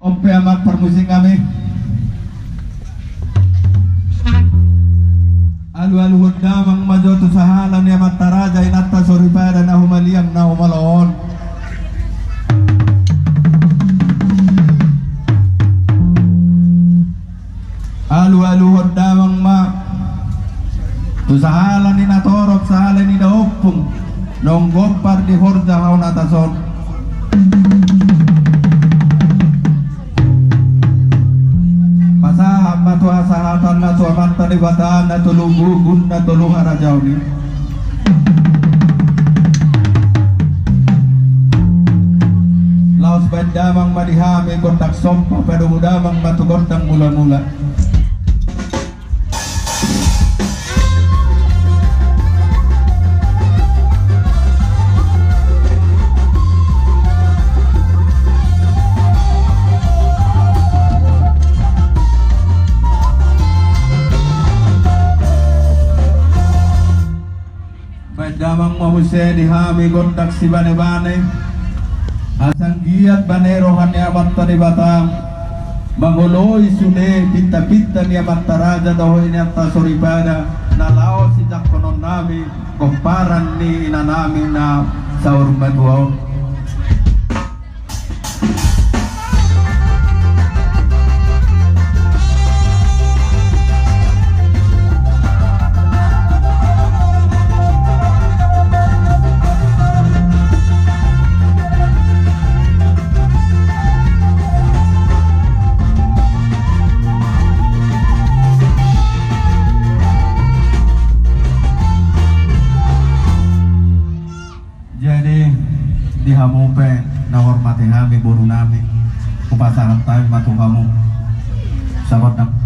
Ope amat permusik kami. Alu-alu hudamang majotu sahalan ya mataraja inatta soripada nahumaliyang nahumalon. Alu-alu hudamang ma tu sahalan inatorok sahalan inaopung nonggopar di horja haun atason. Pasaham matu asahatan matu amanta di bataan na tulugugun na tuluhara jawni. Laos bandamang madihami kontak sompa pada mudamang matu kontang mula-mula. Damang mahusya dihami kontak si bane-bane asang giat banero hanya matta di batang mangoloi sude pinta-pinta ni matta raja daho ini atta soribada na lao si jakonon nami komparan ni inanami na saur baduao. Dihamupe na hormati kami buru nami kupasaran tayo matu kamu sahabat